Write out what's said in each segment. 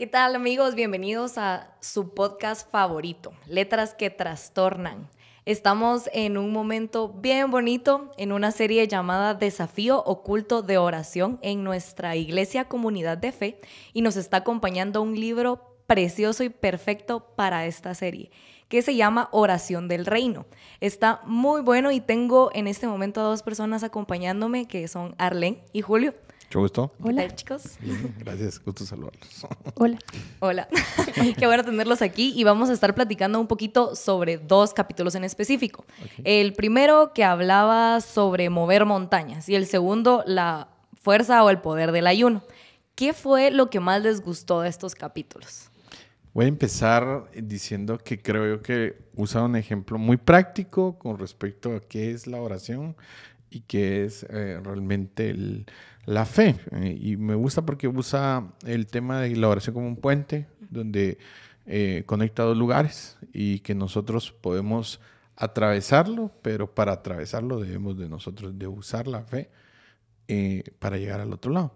¿Qué tal, amigos? Bienvenidos a su podcast favorito, Letras que Trastornan. Estamos en un momento bien bonito en una serie llamada Desafío Oculto de Oración en nuestra iglesia Comunidad de Fe y nos está acompañando un libro precioso y perfecto para esta serie que se llama Oración del Reino. Está muy bueno y tengo en este momento a dos personas acompañándome que son Arlene y Julio. Mucho gusto. ¿Qué tal, chicos? Bien, gracias, gusto saludarlos. Hola. Hola, qué bueno tenerlos aquí y vamos a estar platicando un poquito sobre dos capítulos en específico. Okay. El primero que hablaba sobre mover montañas y el segundo la fuerza o el poder del ayuno. ¿Qué fue lo que más les gustó de estos capítulos? Voy a empezar diciendo que creo yo que usa un ejemplo muy práctico con respecto a qué es la oración y qué es realmente la fe. Y me gusta porque usa el tema de la oración como un puente donde conecta dos lugares y que nosotros podemos atravesarlo, pero para atravesarlo debemos de nosotros de usar la fe para llegar al otro lado.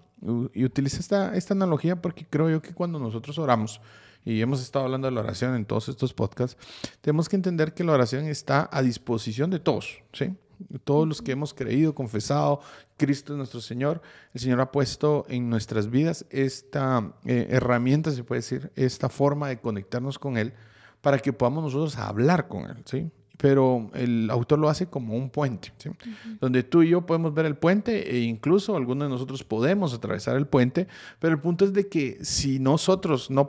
Y utiliza esta analogía porque creo yo que cuando nosotros oramos, y hemos estado hablando de la oración en todos estos podcasts, tenemos que entender que la oración está a disposición de todos, ¿sí? Todos los que hemos creído, confesado, Cristo es nuestro Señor, el Señor ha puesto en nuestras vidas esta herramienta, se puede decir, esta forma de conectarnos con Él para que podamos nosotros hablar con Él, ¿sí? Pero el autor lo hace como un puente, ¿sí? Donde tú y yo podemos ver el puente e incluso algunos de nosotros podemos atravesar el puente, pero el punto es de que si nosotros no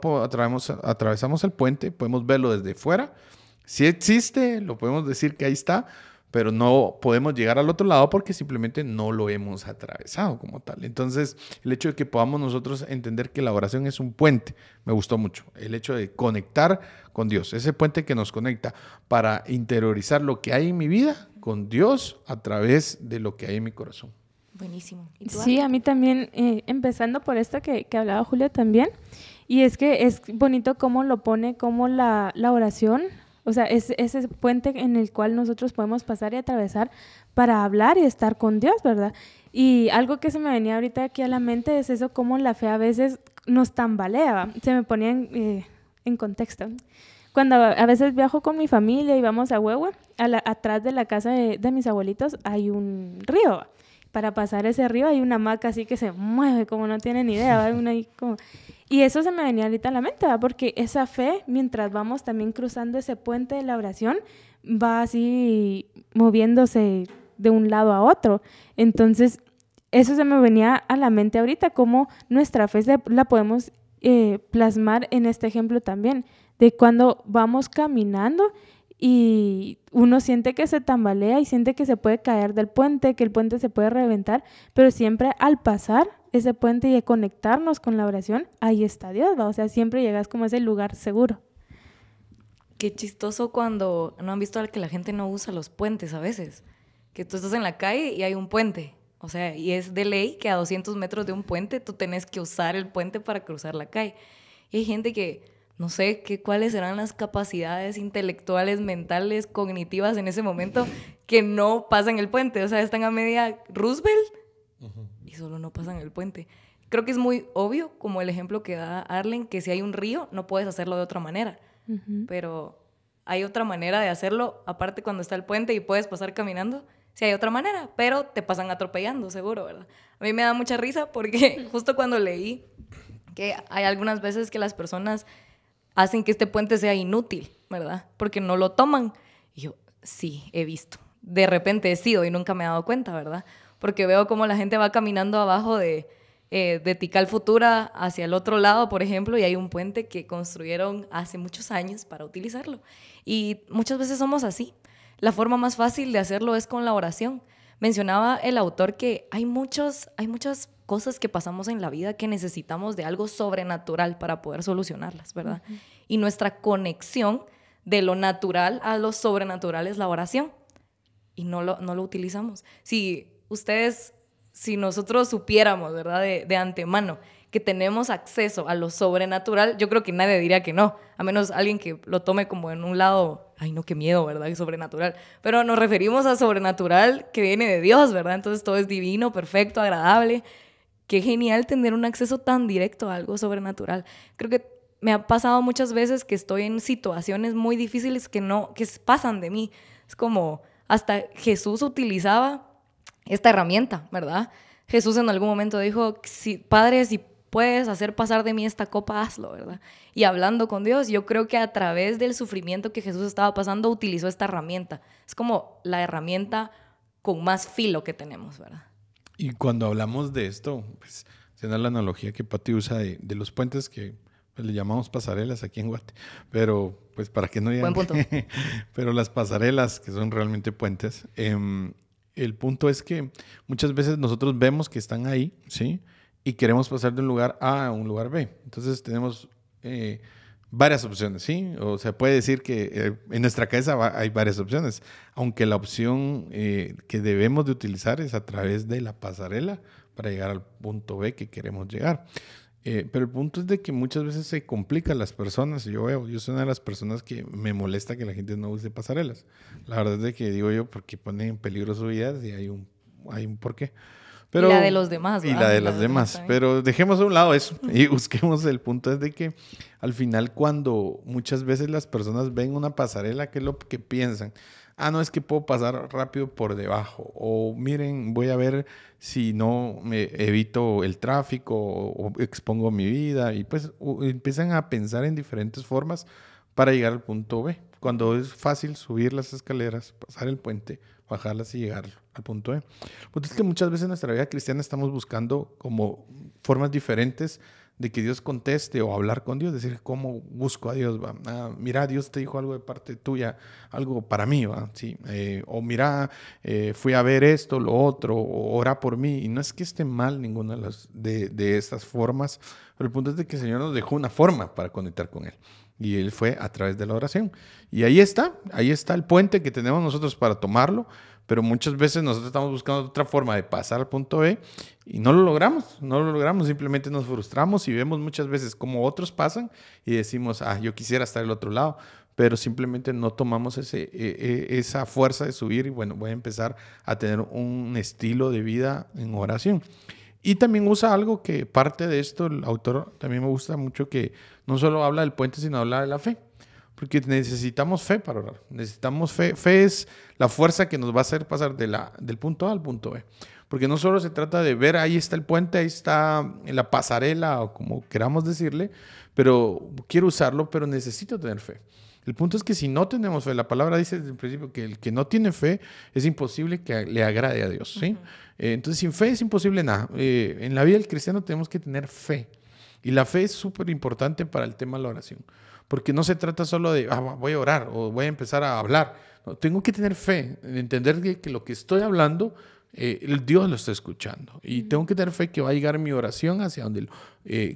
atravesamos el puente, podemos verlo desde fuera. Si existe, lo podemos decir que ahí está, pero no podemos llegar al otro lado porque simplemente no lo hemos atravesado como tal. Entonces, el hecho de que podamos nosotros entender que la oración es un puente, me gustó mucho. El hecho de conectar con Dios, ese puente que nos conecta para interiorizar lo que hay en mi vida con Dios a través de lo que hay en mi corazón. Buenísimo. Sí, a mí también, empezando por esto que hablaba Julio también, y es que es bonito cómo lo pone, como la oración. O sea, es ese puente en el cual nosotros podemos pasar y atravesar para hablar y estar con Dios, ¿verdad? Y algo que se me venía ahorita aquí a la mente es eso, cómo la fe a veces nos tambalea. Se me ponía en contexto. Cuando a veces viajo con mi familia y vamos a Huehue, atrás de la casa de mis abuelitos hay un río. Para pasar ese río hay una hamaca así que se mueve como no tienen idea, ¿verdad? Y eso se me venía ahorita a la mente, ¿verdad? Porque esa fe, mientras vamos también cruzando ese puente de la oración, va así moviéndose de un lado a otro. Entonces, eso se me venía a la mente ahorita, cómo nuestra fe la podemos plasmar en este ejemplo también, de cuando vamos caminando y uno siente que se tambalea y siente que se puede caer del puente, que el puente se puede reventar, pero siempre al pasar ese puente y conectarnos con la oración, ahí está Dios, ¿va? O sea, siempre llegas como a ese lugar seguro. Qué chistoso cuando no han visto que la gente no usa los puentes a veces, que tú estás en la calle y hay un puente, o sea, y es de ley que a 200 metros de un puente tú tenés que usar el puente para cruzar la calle. Y hay gente que no sé cuáles serán las capacidades intelectuales, mentales, cognitivas en ese momento que no pasan el puente. O sea, están a media Roosevelt y solo no pasan el puente. Creo que es muy obvio, como el ejemplo que da Arlen, que si hay un río no puedes hacerlo de otra manera. Pero hay otra manera de hacerlo, aparte cuando está el puente y puedes pasar caminando. Sí hay otra manera, pero te pasan atropellando, seguro, ¿verdad? A mí me da mucha risa porque justo cuando leí que hay algunas veces que las personas hacen que este puente sea inútil, ¿verdad? Porque no lo toman. Y yo, sí, he visto. De repente he sido y nunca me he dado cuenta, ¿verdad? Porque veo cómo la gente va caminando abajo de Tikal Futura hacia el otro lado, por ejemplo, y hay un puente que construyeron hace muchos años para utilizarlo. Y muchas veces somos así. La forma más fácil de hacerlo es con la oración. Mencionaba el autor que hay muchas cosas que pasamos en la vida que necesitamos de algo sobrenatural para poder solucionarlas, ¿verdad? Uh-huh. Y nuestra conexión de lo natural a lo sobrenatural es la oración. Y no lo utilizamos. Si nosotros supiéramos, ¿verdad? De antemano que tenemos acceso a lo sobrenatural, yo creo que nadie diría que no, a menos alguien que lo tome como en un lado, ay no, qué miedo, ¿verdad? Es sobrenatural. Pero nos referimos a sobrenatural que viene de Dios, ¿verdad? Entonces todo es divino, perfecto, agradable. qué genial tener un acceso tan directo a algo sobrenatural. Creo que me ha pasado muchas veces que estoy en situaciones muy difíciles que pasan de mí. Es como, hasta Jesús utilizaba esta herramienta, ¿verdad? Jesús en algún momento dijo, Padre, si puedes hacer pasar de mí esta copa, hazlo, ¿verdad? Y hablando con Dios, yo creo que a través del sufrimiento que Jesús estaba pasando, utilizó esta herramienta. Es como la herramienta con más filo que tenemos, ¿verdad? Y cuando hablamos de esto, pues, se da la analogía que Pati usa de los puentes que pues, le llamamos pasarelas aquí en Guate, pero pues para que no digan... Buen punto. Pero las pasarelas, que son realmente puentes, el punto es que muchas veces nosotros vemos que están ahí, ¿sí? Y queremos pasar de un lugar A a un lugar B. Entonces tenemos varias opciones, ¿sí? O sea, puede decir que en nuestra cabeza hay varias opciones, aunque la opción que debemos de utilizar es a través de la pasarela para llegar al punto B que queremos llegar. Pero el punto es de que muchas veces se complican las personas. Yo soy una de las personas que me molesta que la gente no use pasarelas. La verdad es de que digo yo, porque ponen en peligro su vida y hay un porqué. Pero, y la de los demás, ¿verdad? Y la de los demás. Pero dejemos a un lado eso y busquemos el punto es de que al final cuando muchas veces las personas ven una pasarela, ¿qué es lo que piensan? No, es que puedo pasar rápido por debajo. O miren, voy a ver si no me evito el tráfico o expongo mi vida. Y pues empiezan a pensar en diferentes formas para llegar al punto B. Cuando es fácil subir las escaleras, pasar el puente, bajarlas y llegar al punto B. El punto es que muchas veces en nuestra vida cristiana estamos buscando como formas diferentes de que Dios conteste o hablar con Dios, decir, ¿cómo busco a Dios? ¿Va? Mira, Dios te dijo algo de parte tuya, algo para mí, ¿va? Sí. O mira, fui a ver esto, lo otro, o ora por mí. Y no es que esté mal ninguna de estas formas, pero el punto es de que el Señor nos dejó una forma para conectar con Él. Y Él fue a través de la oración. Y ahí está el puente que tenemos nosotros para tomarlo, pero muchas veces nosotros estamos buscando otra forma de pasar al punto B y no lo logramos, simplemente nos frustramos y vemos muchas veces cómo otros pasan y decimos, yo quisiera estar al otro lado, pero simplemente no tomamos esa fuerza de subir y bueno, voy a empezar a tener un estilo de vida en oración. Y también usa algo que parte de esto, el autor también me gusta mucho, que no solo habla del puente, sino habla de la fe. Porque necesitamos fe para orar. Necesitamos fe. Fe es la fuerza que nos va a hacer pasar del punto A al punto B. Porque no solo se trata de ver, ahí está el puente, ahí está la pasarela, o como queramos decirle, pero quiero usarlo, pero necesito tener fe. El punto es que si no tenemos fe, la palabra dice desde el principio que el que no tiene fe es imposible que le agrade a Dios, ¿sí? Entonces, sin fe es imposible nada. En la vida del cristiano tenemos que tener fe. Y la fe es súper importante para el tema de la oración. Porque no se trata solo de, voy a orar o voy a empezar a hablar. No, tengo que tener fe, en entender que lo que estoy hablando, el Dios lo está escuchando. Y tengo que tener fe que va a llegar mi oración hacia donde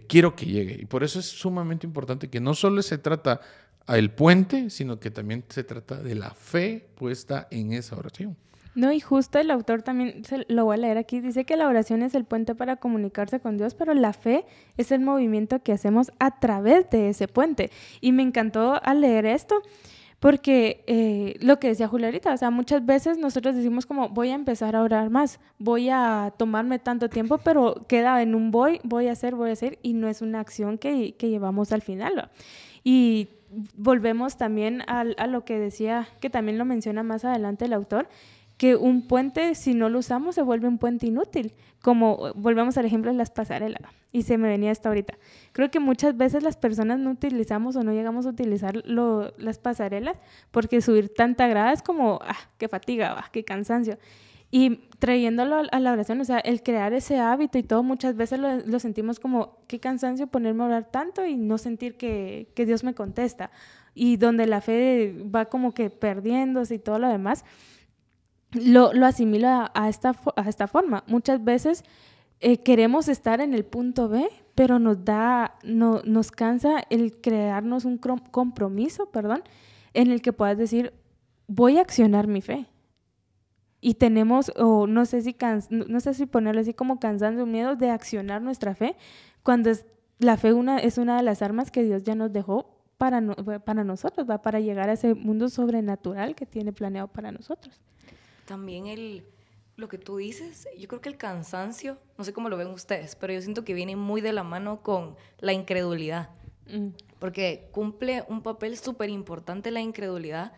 quiero que llegue. Y por eso es sumamente importante que no solo se trata el puente, sino que también se trata de la fe puesta en esa oración. No, y justo el autor también, lo voy a leer aquí, dice que la oración es el puente para comunicarse con Dios, pero la fe es el movimiento que hacemos a través de ese puente. Y me encantó al leer esto, porque lo que decía Julia ahorita, o sea, muchas veces nosotros decimos como, voy a empezar a orar más, voy a tomarme tanto tiempo, pero queda en un voy a hacer, y no es una acción que llevamos al final, ¿no? Y volvemos también a lo que decía, que también lo menciona más adelante el autor, que un puente, si no lo usamos, se vuelve un puente inútil. Como volvemos al ejemplo de las pasarelas, y se me venía esto ahorita. Creo que muchas veces las personas no utilizamos o no llegamos a utilizar las pasarelas porque subir tanta grada es como, qué fatiga, qué cansancio. Y trayéndolo a la oración, o sea, el crear ese hábito y todo, muchas veces lo sentimos como, qué cansancio ponerme a orar tanto y no sentir que Dios me contesta. Y donde la fe va como que perdiéndose y todo lo demás, lo asimila a esta forma. Muchas veces queremos estar en el punto B, pero nos cansa el crearnos un compromiso, en el que puedas decir, voy a accionar mi fe. Y tenemos, o no sé si ponerlo así como cansancio, miedo de accionar nuestra fe, cuando la fe es una de las armas que Dios ya nos dejó para nosotros, para llegar a ese mundo sobrenatural que tiene planeado para nosotros. También lo que tú dices, yo creo que el cansancio, no sé cómo lo ven ustedes, pero yo siento que viene muy de la mano con la incredulidad. Porque cumple un papel súper importante la incredulidad,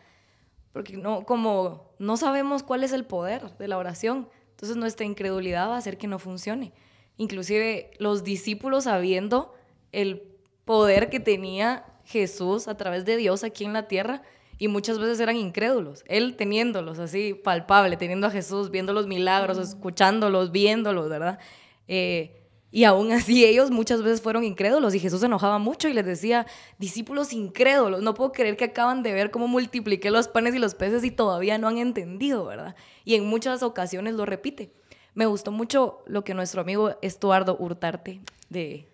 porque como no sabemos cuál es el poder de la oración, entonces nuestra incredulidad va a hacer que no funcione. Inclusive los discípulos, sabiendo el poder que tenía Jesús a través de Dios aquí en la tierra, y muchas veces eran incrédulos, él teniéndolos así palpable, teniendo a Jesús, viendo los milagros, escuchándolos, viéndolos, ¿verdad? Y aún así ellos muchas veces fueron incrédulos y Jesús se enojaba mucho y les decía, discípulos incrédulos, no puedo creer que acaban de ver cómo multipliqué los panes y los peces y todavía no han entendido, ¿verdad? Y en muchas ocasiones lo repite. Me gustó mucho lo que nuestro amigo Estuardo Urtarte de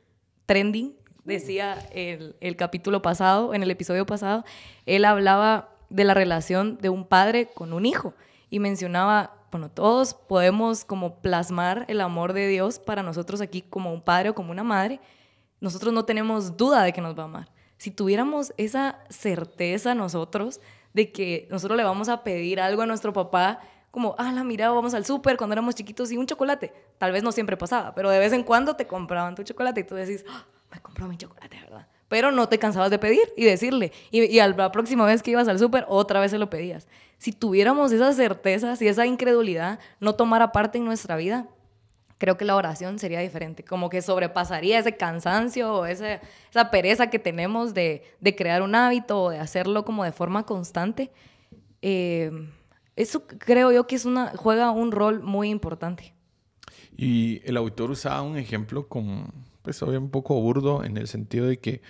Trending decía el capítulo pasado, en el episodio pasado. Él hablaba de la relación de un padre con un hijo y mencionaba, bueno, todos podemos como plasmar el amor de Dios para nosotros aquí como un padre o como una madre. Nosotros no tenemos duda de que nos va a amar. Si tuviéramos esa certeza nosotros de que nosotros le vamos a pedir algo a nuestro papá, como, mira, vamos al súper cuando éramos chiquitos y un chocolate. Tal vez no siempre pasaba, pero de vez en cuando te compraban tu chocolate y tú decís, me compró mi chocolate, ¿verdad? Pero no te cansabas de pedir y decirle. Y a la próxima vez que ibas al súper, otra vez se lo pedías. Si tuviéramos esas certezas y esa incredulidad no tomara parte en nuestra vida, creo que la oración sería diferente. Como que sobrepasaría ese cansancio o esa pereza que tenemos de crear un hábito o de hacerlo como de forma constante. Eso creo yo que juega un rol muy importante. Y el autor usaba un ejemplo pues un poco burdo en el sentido de que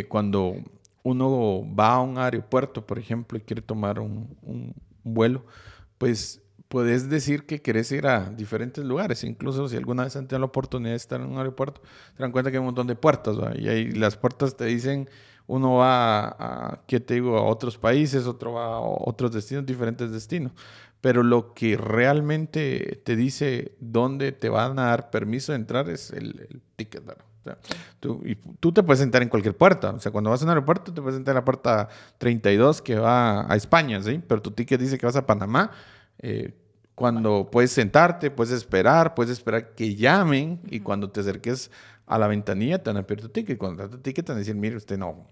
cuando uno va a un aeropuerto, por ejemplo, y quiere tomar un vuelo, pues puedes decir que querés ir a diferentes lugares. Incluso si alguna vez han tenido la oportunidad de estar en un aeropuerto, te dan cuenta que hay un montón de puertas, ¿va? Y ahí las puertas te dicen, uno va ¿qué te digo? A otros países, otro va a otros destinos, diferentes destinos. Pero lo que realmente te dice dónde te van a dar permiso de entrar es el ticket, ¿verdad? O sea, tú te puedes sentar en cualquier puerta. O sea, cuando vas a un aeropuerto te puedes sentar en la puerta 32 que va a España, ¿sí? Pero tu ticket dice que vas a Panamá. Cuando puedes sentarte, puedes esperar que llamen y cuando te acerques a la ventanilla te van a pedir tu ticket. Cuando te dan tu ticket te van a decir, mire, usted no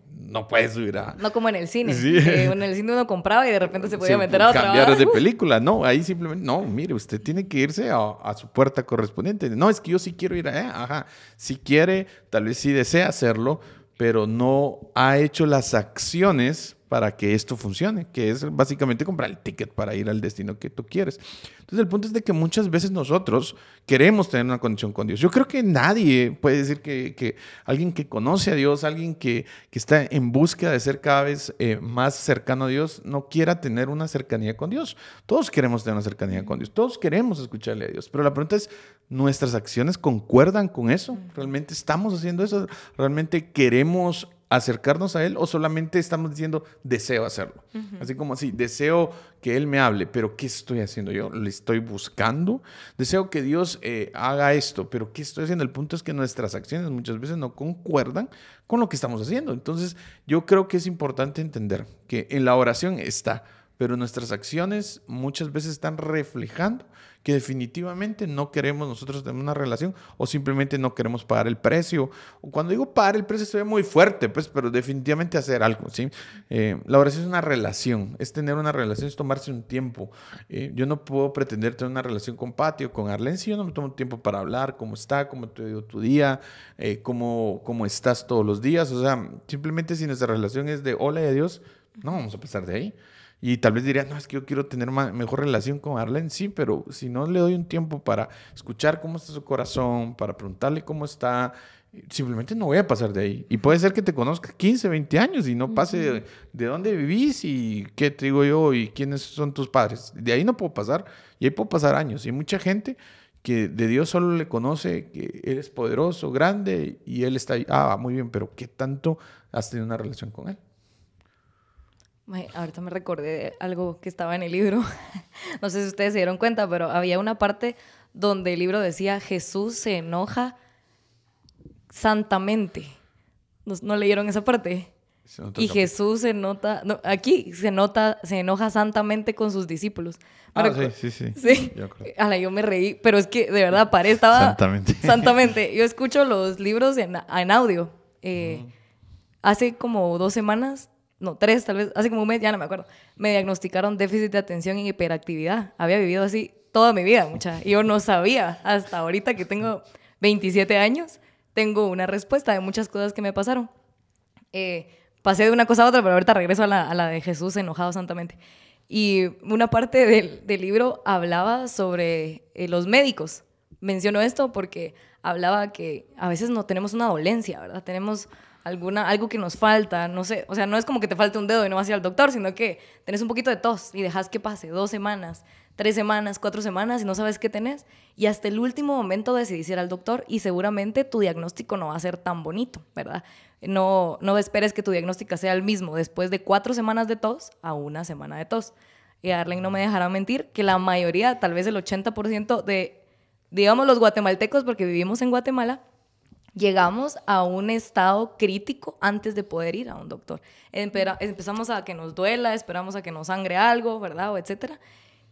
puede subir a... No como en el cine. Sí. En el cine uno compraba y de repente se podía meter a otra. Cambiar de película. No, ahí simplemente... No, mire, usted tiene que irse a su puerta correspondiente. No, es que yo sí quiero ir a... Ajá. Si quiere, tal vez sí desea hacerlo, pero no ha hecho las acciones para que esto funcione, que es básicamente comprar el ticket para ir al destino que tú quieres. Entonces, el punto es de que muchas veces nosotros queremos tener una conexión con Dios. Yo creo que nadie puede decir que alguien que conoce a Dios, alguien que está en búsqueda de ser cada vez más cercano a Dios, no quiera tener una cercanía con Dios. Todos queremos tener una cercanía con Dios, todos queremos escucharle a Dios, pero la pregunta es, ¿nuestras acciones concuerdan con eso? ¿Realmente estamos haciendo eso? ¿Realmente queremos acercarnos a Él o solamente estamos diciendo deseo hacerlo? Así como así, deseo que Él me hable, pero ¿qué estoy haciendo yo? ¿Le estoy buscando? Deseo que Dios haga esto, pero ¿qué estoy haciendo? El punto es que nuestras acciones muchas veces no concuerdan con lo que estamos haciendo. Entonces yo creo que es importante entender que en la oración está, pero nuestras acciones muchas veces están reflejando que definitivamente no queremos nosotros tener una relación o simplemente no queremos pagar el precio. O cuando digo pagar el precio se ve muy fuerte, pues, pero definitivamente hacer algo, ¿sí? La oración es una relación, es tener una relación, es tomarse un tiempo. Yo no puedo pretender tener una relación con Pati o con Arlen si yo no me tomo tiempo para hablar, cómo está, cómo te dio tu día, cómo estás todos los días. O sea, simplemente si nuestra relación es de hola y adiós, no vamos a pasar de ahí. Y tal vez diría, no, es que yo quiero tener mejor relación con Arlen. Sí, pero si no le doy un tiempo para escuchar cómo está su corazón, para preguntarle cómo está, simplemente no voy a pasar de ahí. Y puede ser que te conozca 15, 20 años y no pase de dónde vivís y qué te digo yo y quiénes son tus padres. De ahí no puedo pasar y ahí puedo pasar años. Y hay mucha gente que de Dios solo le conoce que Él es poderoso, grande y Él está ahí. Muy bien, pero ¿qué tanto has tenido una relación con Él? Ahorita me recordé de algo que estaba en el libro. No sé si ustedes se dieron cuenta, pero había una parte donde el libro decía Jesús se enoja santamente. ¿No leyeron esa parte? Y Jesús se nota, no, aquí se nota, se enoja santamente con sus discípulos. Sí. Yo me reí, pero es que de verdad estaba... Santamente. Yo escucho los libros en audio. Hace como 2 semanas, no, 3 tal vez, hace como un mes, ya no me acuerdo, me diagnosticaron déficit de atención y hiperactividad. Había vivido así toda mi vida, y yo no sabía, hasta ahorita que tengo 27 años, tengo una respuesta de muchas cosas que me pasaron. Pasé de una cosa a otra, pero ahorita regreso a la de Jesús enojado santamente. Y una parte del libro hablaba sobre los médicos. Menciono esto porque hablaba que a veces no tenemos una dolencia, ¿verdad? Tenemos algo que nos falta, no sé. O sea, no es como que te falte un dedo y no vas a ir al doctor, sino que tenés un poquito de tos y dejas que pase 2 semanas, 3 semanas, 4 semanas y no sabes qué tenés. Y hasta el último momento decidís ir al doctor y seguramente tu diagnóstico no va a ser tan bonito, ¿verdad? No esperes que tu diagnóstico sea el mismo después de 4 semanas de tos a 1 semana de tos. Y Arlen no me dejará mentir que la mayoría, tal vez el 80% de, digamos, los guatemaltecos, porque vivimos en Guatemala, llegamos a un estado crítico antes de poder ir a un doctor. Empezamos a que nos duela, esperamos a que nos sangre algo, ¿verdad? O etcétera.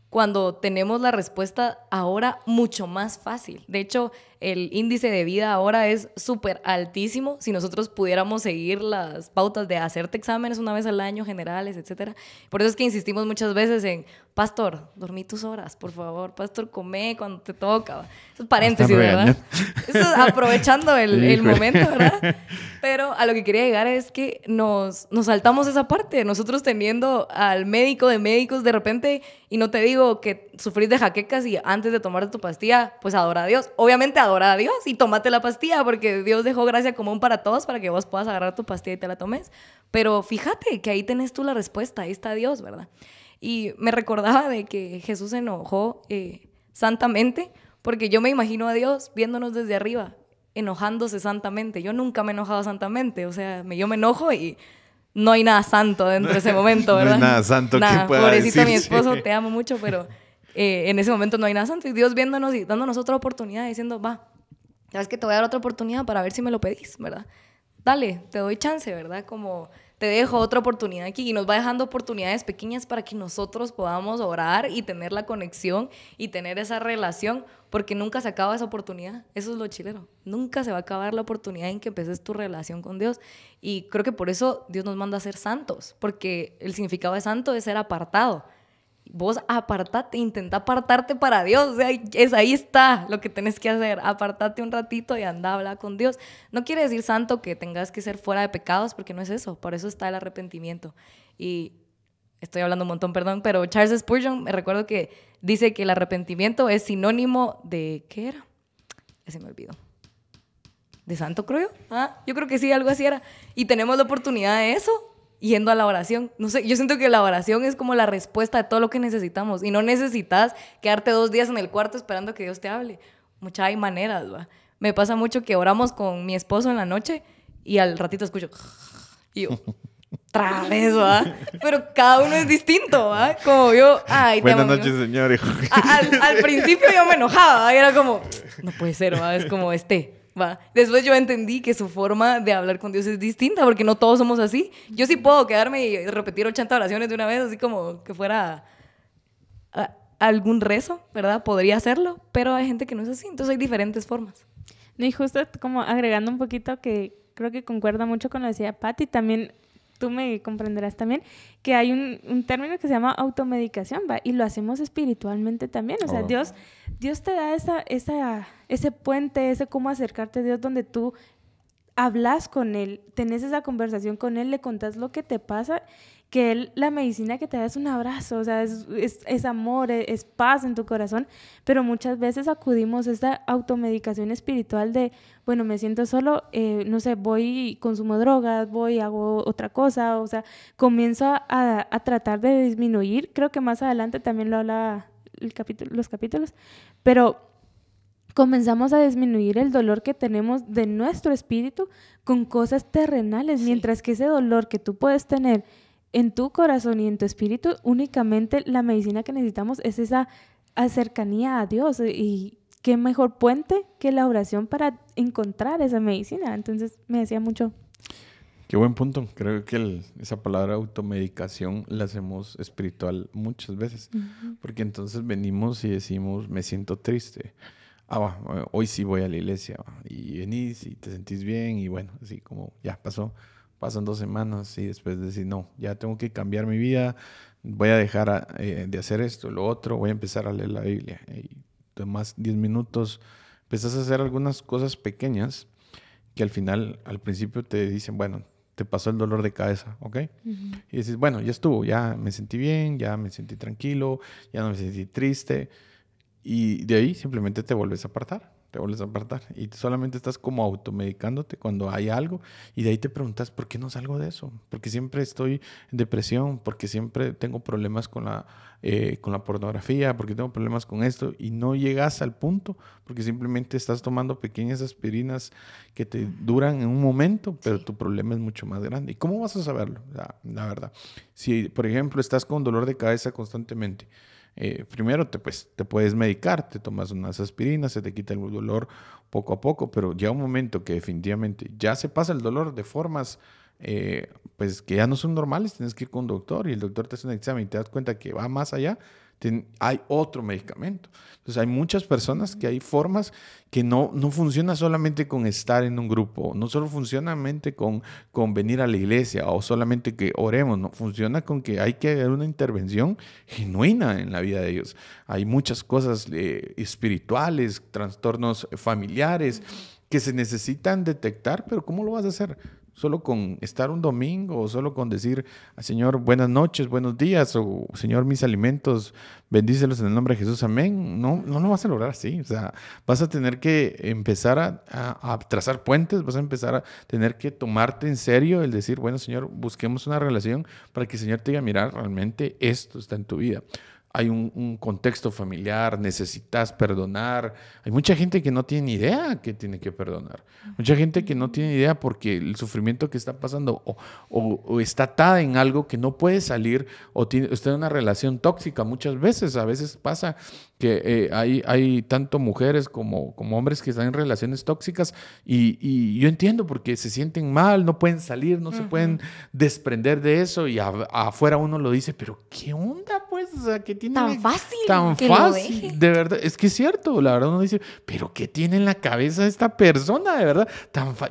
Cuando tenemos la respuesta ahora mucho más fácil. De hecho, el índice de vida ahora es súper altísimo. Si nosotros pudiéramos seguir las pautas de hacerte exámenes una vez al año, generales, etcétera. Por eso es que insistimos muchas veces en, pastor, dormí tus horas, por favor. Pastor, come cuando te toca. Eso es paréntesis, ¿verdad? Eso es aprovechando el momento, ¿verdad? Pero a lo que quería llegar es que nos saltamos esa parte. Nosotros teniendo al médico de médicos de repente, y no te digo que sufrís de jaquecas y antes de tomarte tu pastilla, pues adora a Dios. Obviamente adora a Dios y tómate la pastilla porque Dios dejó gracia común para todos para que vos puedas agarrar tu pastilla y te la tomes. Pero fíjate que ahí tenés tú la respuesta, ahí está Dios, ¿verdad? Y me recordaba de que Jesús se enojó santamente porque yo me imagino a Dios viéndonos desde arriba, enojándose santamente. Yo nunca me he enojado santamente, o sea, yo me enojo y no hay nada santo dentro de ese momento, ¿verdad? No hay nada santo que pueda pobrecito decirse. Mi esposo, te amo mucho, pero en ese momento no hay nada santo. Y Dios viéndonos y dándonos otra oportunidad, diciendo, va, sabes que te voy a dar otra oportunidad para ver si me lo pedís, ¿verdad? Dale, te doy chance, ¿verdad? Como te dejo otra oportunidad aquí y nos va dejando oportunidades pequeñas para que nosotros podamos orar y tener la conexión y tener esa relación, porque nunca se acaba esa oportunidad. Eso es lo chilero. Nunca se va a acabar la oportunidad en que empeces tu relación con Dios. Y creo que por eso Dios nos manda a ser santos, porque el significado de santo es ser apartado. Vos apartate, intenta apartarte para Dios. O sea, ahí está lo que tenés que hacer. Apartate un ratito y anda a hablar con Dios. No quiere decir santo que tengas que ser fuera de pecados, porque no es eso. Por eso está el arrepentimiento. Y estoy hablando un montón, perdón, pero Charles Spurgeon, me recuerdo que dice que el arrepentimiento es sinónimo de... ¿Qué era? Ya se me olvidó. ¿De santo, creo yo? Yo creo que sí, algo así era. Y tenemos la oportunidad de eso yendo a la oración. No sé, yo siento que la oración es como la respuesta de todo lo que necesitamos. Y no necesitas quedarte 2 días en el cuarto esperando que Dios te hable. Muchas hay maneras, ¿va? Me pasa mucho que oramos con mi esposo en la noche y al ratito escucho... Y yo... otra vez, ¿va? Pero cada uno es distinto, ¿va? Como yo... Buenas noches, señor. Al principio yo me enojaba, ¿va? Y era como... No puede ser, ¿va? Es como ¿va? Después yo entendí que su forma de hablar con Dios es distinta, porque no todos somos así. Yo sí puedo quedarme y repetir 80 oraciones de una vez, así como que fuera algún rezo, ¿verdad? Podría hacerlo, pero hay gente que no es así, entonces hay diferentes formas. No, y justo como agregando un poquito que creo que concuerda mucho con lo que decía Patti, también tú me comprenderás también, que hay un término que se llama automedicación, ¿va? Y lo hacemos espiritualmente también. O sea, Dios te da ese puente, ese cómo acercarte a Dios, donde tú hablas con Él, tenés esa conversación con Él, le contás lo que te pasa, que Él, la medicina que te da es un abrazo, o sea, es amor, es paz en tu corazón, pero muchas veces acudimos a esta automedicación espiritual de, bueno, me siento solo, no sé, voy y consumo drogas, voy y hago otra cosa, o sea, comienzo a tratar de disminuir, creo que más adelante también lo habla los capítulos, pero comenzamos a disminuir el dolor que tenemos de nuestro espíritu con cosas terrenales, sí. Mientras que ese dolor que tú puedes tener en tu corazón y en tu espíritu, únicamente la medicina que necesitamos es esa cercanía a Dios. Y qué mejor puente que la oración para encontrar esa medicina. Entonces me decía mucho. Qué buen punto. Creo que esa palabra automedicación la hacemos espiritual muchas veces. Porque entonces venimos y decimos, me siento triste. Hoy sí voy a la iglesia. Y venís y te sentís bien y bueno, así como ya pasan 2 semanas y después decís, no, ya tengo que cambiar mi vida, voy a dejar de hacer esto, lo otro, voy a empezar a leer la Biblia. Y tomas 10 minutos, empezás a hacer algunas cosas pequeñas que al final, al principio te dicen, bueno, te pasó el dolor de cabeza, ¿ok? Y dices, bueno, ya estuvo, ya me sentí bien, ya me sentí tranquilo, ya no me sentí triste. Y de ahí simplemente te vuelves a apartar. Y solamente estás como automedicándote cuando hay algo y de ahí te preguntas, ¿por qué no salgo de eso? Porque siempre estoy en depresión, porque siempre tengo problemas con la pornografía, porque tengo problemas con esto y no llegas al punto porque simplemente estás tomando pequeñas aspirinas que te duran en un momento, pero tu problema es mucho más grande. ¿Y cómo vas a saberlo? La verdad. Si, por ejemplo, estás con dolor de cabeza constantemente, primero te puedes medicar, te tomas unas aspirinas, se te quita el dolor poco a poco, pero llega un momento que definitivamente ya se pasa el dolor de formas pues que ya no son normales, tienes que ir con un doctor y el doctor te hace un examen y te das cuenta que va más allá, hay otro medicamento. Entonces hay muchas personas que hay formas que no funciona solamente con estar en un grupo, no solo funciona con venir a la iglesia o solamente que oremos, no, funciona con que hay que hacer una intervención genuina en la vida de ellos. Hay muchas cosas espirituales, trastornos familiares que se necesitan detectar, pero ¿cómo lo vas a hacer? Solo con estar un domingo o solo con decir, Señor, buenas noches, buenos días, o Señor, mis alimentos, bendícelos en el nombre de Jesús, amén. No lo vas a lograr así. O sea, vas a tener que empezar a trazar puentes, vas a empezar a tener que tomarte en serio el decir, bueno, Señor, busquemos una relación para que el Señor te diga, mira, realmente esto está en tu vida. Hay un contexto familiar, necesitas perdonar. Hay mucha gente que no tiene ni idea que tiene que perdonar. Mucha gente que no tiene idea porque el sufrimiento que está pasando o está atada en algo que no puede salir o está en una relación tóxica. Muchas veces, a veces pasa que hay tanto mujeres como hombres que están en relaciones tóxicas y yo entiendo porque se sienten mal, no pueden salir, no se pueden desprender de eso y afuera uno lo dice, pero ¿qué onda pues? O sea, ¿qué tiene tan fácil? Tan fácil, de verdad, es que es cierto, la verdad uno dice, pero ¿qué tiene en la cabeza esta persona? De verdad,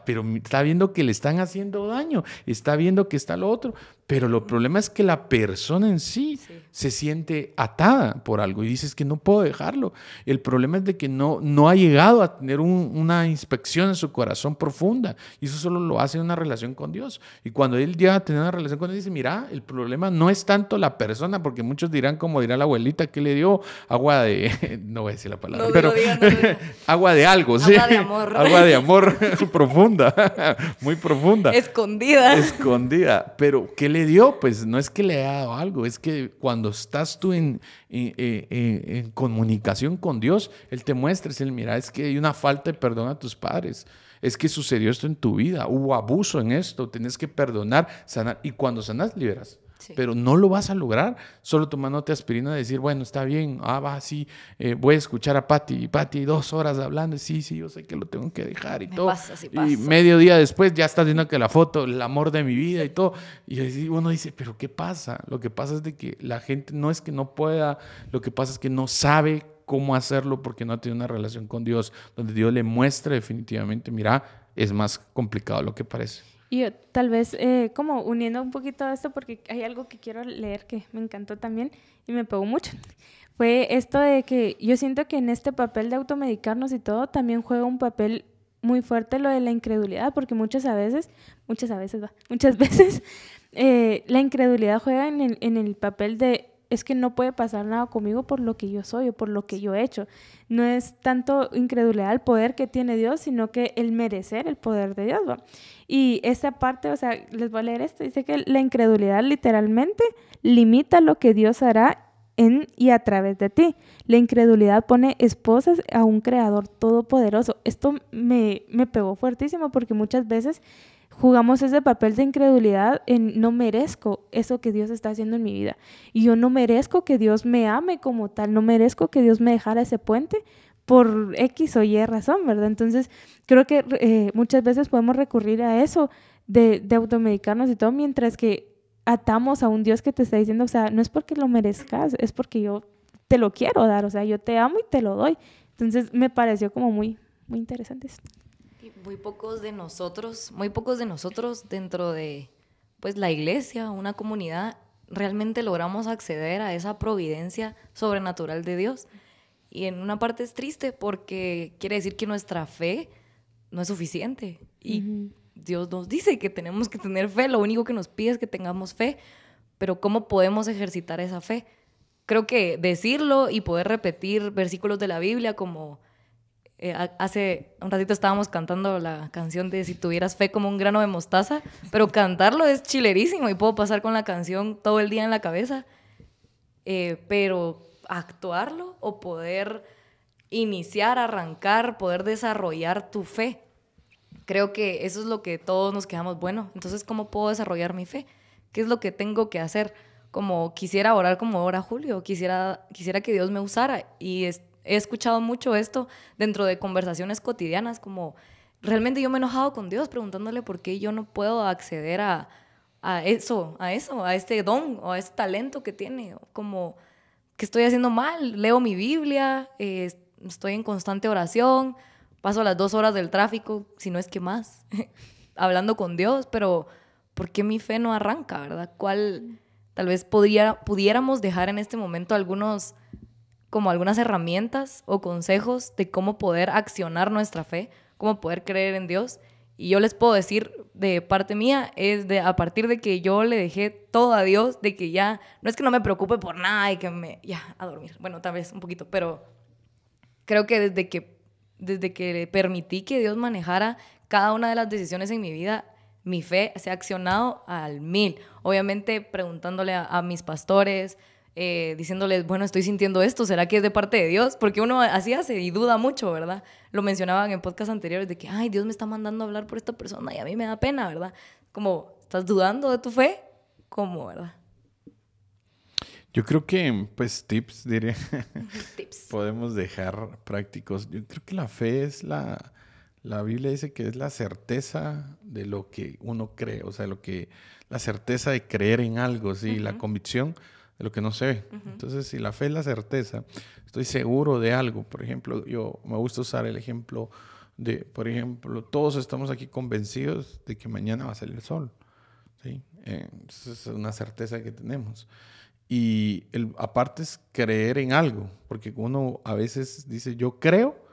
pero está viendo que le están haciendo daño, está viendo que está lo otro, pero el problema es que la persona en sí se siente atada por algo y dices que no puedo dejarlo. El problema es de que no ha llegado a tener una inspección en su corazón profunda y eso solo lo hace en una relación con Dios. Y cuando él llega a tener una relación con Dios, dice, mira, el problema no es tanto la persona, porque muchos dirán, como dirá la abuelita, que le dio agua de, no voy a decir la palabra, No, pero agua de algo, sí. Agua de amor. Agua de amor profunda, muy profunda. Escondida. Pero, ¿qué le dio? Pues no es que le haya dado algo, es que cuando estás tú en comunicación con Dios, Él te muestra, Él mira, es que hay una falta de perdón a tus padres, es que sucedió esto en tu vida, hubo abuso en esto, tenés que perdonar, sanar, y cuando sanas, liberas. Sí. Pero no lo vas a lograr solo tomándote aspirina y decir, bueno, está bien, sí, voy a escuchar a Pati 2 horas hablando, sí, yo sé que lo tengo que dejar y todo. Pasa. Y medio día después ya estás viendo que la foto, el amor de mi vida y todo. Y uno dice, ¿pero qué pasa? Lo que pasa es de que la gente no es que no pueda, lo que pasa es que no sabe cómo hacerlo porque no tiene una relación con Dios, donde Dios le muestre definitivamente, mira, es más complicado de lo que parece. Y yo, tal vez, como uniendo un poquito a esto, porque hay algo que quiero leer que me encantó también y me pegó mucho. Fue esto de que yo siento que en este papel de automedicarnos y todo, también juega un papel muy fuerte lo de la incredulidad, porque muchas veces la incredulidad juega en el papel de, es que no puede pasar nada conmigo por lo que yo soy o por lo que yo he hecho. No es tanto incredulidad al poder que tiene Dios, sino que el merecer el poder de Dios, ¿va? Y esa parte, o sea, les voy a leer esto, dice que la incredulidad literalmente limita lo que Dios hará en y a través de ti. La incredulidad pone esposas a un creador todopoderoso. Esto me pegó fuertísimo porque muchas veces jugamos ese papel de incredulidad en no merezco eso que Dios está haciendo en mi vida. Y yo no merezco que Dios me ame como tal, no merezco que Dios me dejara ese puente por X o Y razón, ¿verdad? Entonces, creo que muchas veces podemos recurrir a eso de automedicarnos y todo, mientras que atamos a un Dios que te está diciendo, o sea, no es porque lo merezcas, es porque yo te lo quiero dar, o sea, yo te amo y te lo doy. Entonces me pareció como muy, muy interesante esto. Y muy pocos de nosotros dentro de pues la iglesia, una comunidad, realmente logramos acceder a esa providencia sobrenatural de Dios. Y en una parte es triste porque quiere decir que nuestra fe no es suficiente. Y Dios nos dice que tenemos que tener fe, lo único que nos pide es que tengamos fe. Pero ¿cómo podemos ejercitar esa fe? Creo que decirlo y poder repetir versículos de la Biblia como... hace un ratito estábamos cantando la canción de Si tuvieras fe como un grano de mostaza, pero cantarlo es chilerísimo y puedo pasar con la canción todo el día en la cabeza, pero actuarlo o poder iniciar, arrancar, poder desarrollar tu fe, creo que eso es lo que todos nos quedamos, bueno, entonces ¿cómo puedo desarrollar mi fe? ¿Qué es lo que tengo que hacer? Como quisiera orar como ora Julio, quisiera que Dios me usara y he escuchado mucho esto dentro de conversaciones cotidianas, como realmente yo me he enojado con Dios preguntándole por qué yo no puedo acceder a este don o a este talento que tiene, como que estoy haciendo mal. Leo mi Biblia, estoy en constante oración, paso las 2 horas del tráfico, si no es que más, hablando con Dios, pero ¿por qué mi fe no arranca, verdad? Tal vez pudiéramos dejar en este momento algunas herramientas o consejos de cómo poder accionar nuestra fe, cómo poder creer en Dios. Y yo les puedo decir, de parte mía, a partir de que yo le dejé todo a Dios, de que ya, no es que no me preocupe por nada y que ya, a dormir. Bueno, tal vez un poquito, pero creo que desde que permití que Dios manejara cada una de las decisiones en mi vida, mi fe se ha accionado al 1000. Obviamente preguntándole a mis pastores, diciéndoles, bueno, estoy sintiendo esto, ¿será que es de parte de Dios? Porque uno así hace y duda mucho, ¿verdad? Lo mencionaban en podcasts anteriores de que, ay, Dios me está mandando a hablar por esta persona y a mí me da pena, ¿verdad? Como, ¿estás dudando de tu fe? ¿Cómo, verdad? Yo creo que, pues, tips, diría. Tips. Podemos dejar prácticos. Yo creo que la fe es la Biblia dice que es la certeza de lo que uno cree, o sea, la certeza de creer en algo, ¿sí? La convicción de lo que no se ve. Entonces, si la fe es la certeza, estoy seguro de algo. Por ejemplo, yo me gusta usar el ejemplo de, por ejemplo, todos estamos aquí convencidos de que mañana va a salir el sol, ¿sí? Entonces, es una certeza que tenemos. Y aparte es creer en algo, porque uno a veces dice, yo creo,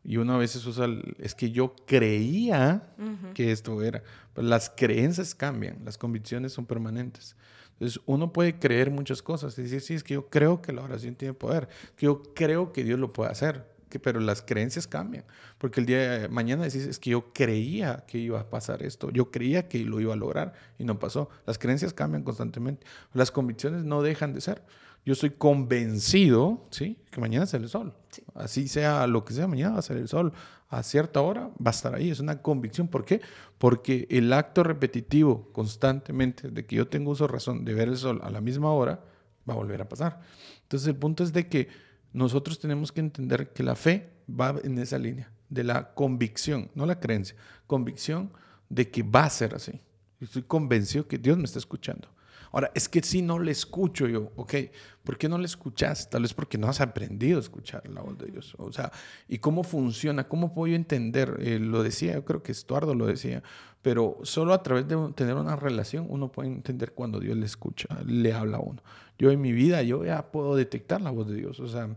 y uno a veces usa, es que yo creía que esto era. Pero las creencias cambian, las convicciones son permanentes. Entonces, uno puede creer muchas cosas y decir, sí, es que yo creo que la oración tiene poder, que yo creo que Dios lo puede hacer, pero las creencias cambian. Porque el día de mañana decís, es que yo creía que iba a pasar esto, yo creía que lo iba a lograr y no pasó. Las creencias cambian constantemente. Las convicciones no dejan de ser. Yo estoy convencido, ¿sí?, que mañana sale el sol. Sí. Así sea lo que sea, mañana va a salir el sol. A cierta hora va a estar ahí. Es una convicción. ¿Por qué? Porque el acto repetitivo constantemente de que yo tengo uso de razón de ver el sol a la misma hora va a volver a pasar. Entonces el punto es de que nosotros tenemos que entender que la fe va en esa línea de la convicción, no la creencia. Convicción de que va a ser así. Estoy convencido que Dios me está escuchando. Ahora, es que si no le escucho yo, ok, ¿por qué no le escuchas? Tal vez porque no has aprendido a escuchar la voz de Dios. O sea, ¿y cómo funciona? ¿Cómo puedo yo entender? Lo decía, yo creo que Estuardo lo decía, pero solo a través de tener una relación uno puede entender cuando Dios le escucha, le habla a uno. Yo en mi vida, yo ya puedo detectar la voz de Dios, o sea,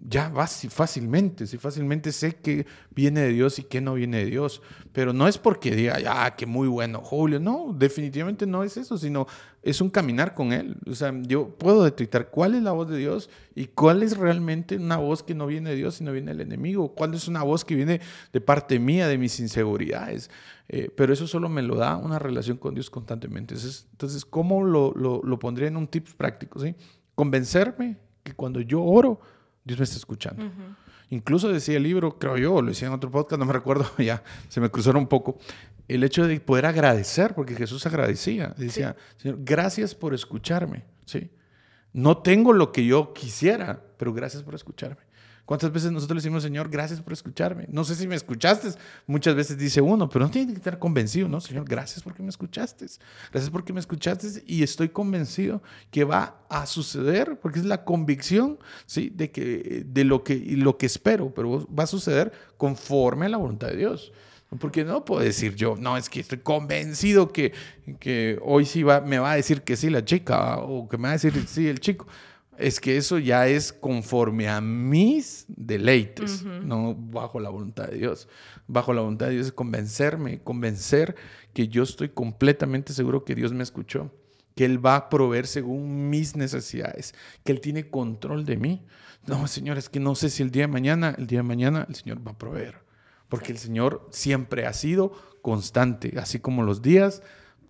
ya va fácilmente sé que viene de Dios y que no viene de Dios, pero no es porque diga, ya, que muy bueno, Julio, no, definitivamente no es eso, sino es un caminar con Él, o sea, yo puedo detectar cuál es la voz de Dios y cuál es realmente una voz que no viene de Dios, sino viene del enemigo, cuál es una voz que viene de parte mía, de mis inseguridades, pero eso solo me lo da una relación con Dios constantemente. Entonces ¿cómo lo pondría en un tips práctico? ¿Sí? Convencerme que cuando yo oro, Dios me está escuchando. Incluso decía el libro, creo yo, lo decía en otro podcast, no me recuerdo, ya se me cruzaron un poco, el hecho de poder agradecer, porque Jesús agradecía, decía, sí, Señor, gracias por escucharme, ¿sí? No tengo lo que yo quisiera, pero gracias por escucharme. ¿Cuántas veces nosotros le decimos, Señor, gracias por escucharme? No sé si me escuchaste. Muchas veces dice uno, pero no tiene que estar convencido, ¿no? Señor, gracias porque me escuchaste. Gracias porque me escuchaste y estoy convencido que va a suceder, porque es la convicción, ¿sí? de lo que espero, pero va a suceder conforme a la voluntad de Dios. Porque no puedo decir yo, no, es que estoy convencido que hoy sí me va a decir que sí la chica o que me va a decir sí el chico. Es que eso ya es conforme a mis deleites, no bajo la voluntad de Dios. Bajo la voluntad de Dios es convencer que yo estoy completamente seguro que Dios me escuchó, que Él va a proveer según mis necesidades, que Él tiene control de mí. No, Señor, es que no sé si el día de mañana el Señor va a proveer, porque el Señor siempre ha sido constante, así como los días.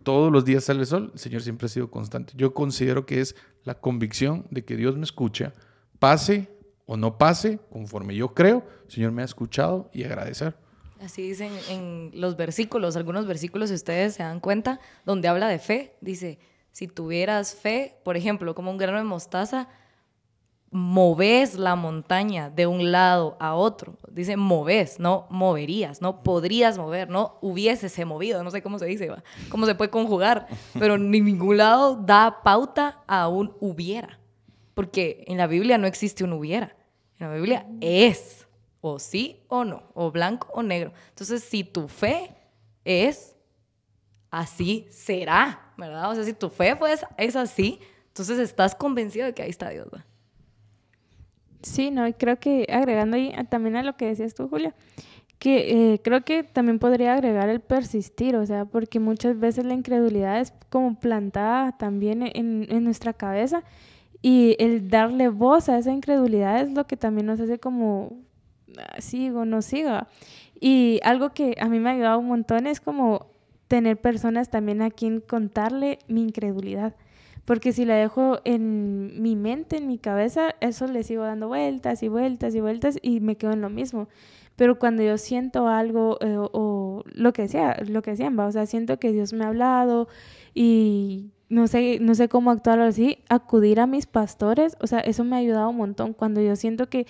Todos los días sale el sol, el Señor siempre ha sido constante. Yo considero que es la convicción de que Dios me escucha, pase o no pase, conforme yo creo, el Señor me ha escuchado y agradecer. Así dicen en los versículos, algunos versículos, si ustedes se dan cuenta, donde habla de fe, dice, si tuvieras fe, por ejemplo, como un grano de mostaza, moves la montaña de un lado a otro. Dice moves, no moverías, no podrías mover, no hubiésese movido, no sé cómo se dice, cómo se puede conjugar, pero en ningún lado da pauta a un hubiera, porque en la Biblia no existe un hubiera, en la Biblia es o sí o no, o blanco o negro. Entonces, si tu fe es así, será, ¿verdad? O sea, si tu fe es así, entonces estás convencido de que ahí está Dios, ¿verdad? Sí, no, y creo que agregando ahí también a lo que decías tú, Julia, que creo que también podría agregar el persistir, o sea, porque muchas veces la incredulidad es como plantada también en nuestra cabeza y el darle voz a esa incredulidad es lo que también nos hace como sigo, no siga. Y algo que a mí me ha ayudado un montón es como tener personas también a quien contarle mi incredulidad. Porque si la dejo en mi mente, en mi cabeza, eso le sigo dando vueltas y vueltas y vueltas y me quedo en lo mismo. Pero cuando yo siento algo o lo que decían, o sea, siento que Dios me ha hablado y no sé cómo actuar así, acudir a mis pastores, o sea, eso me ha ayudado un montón. Cuando yo siento que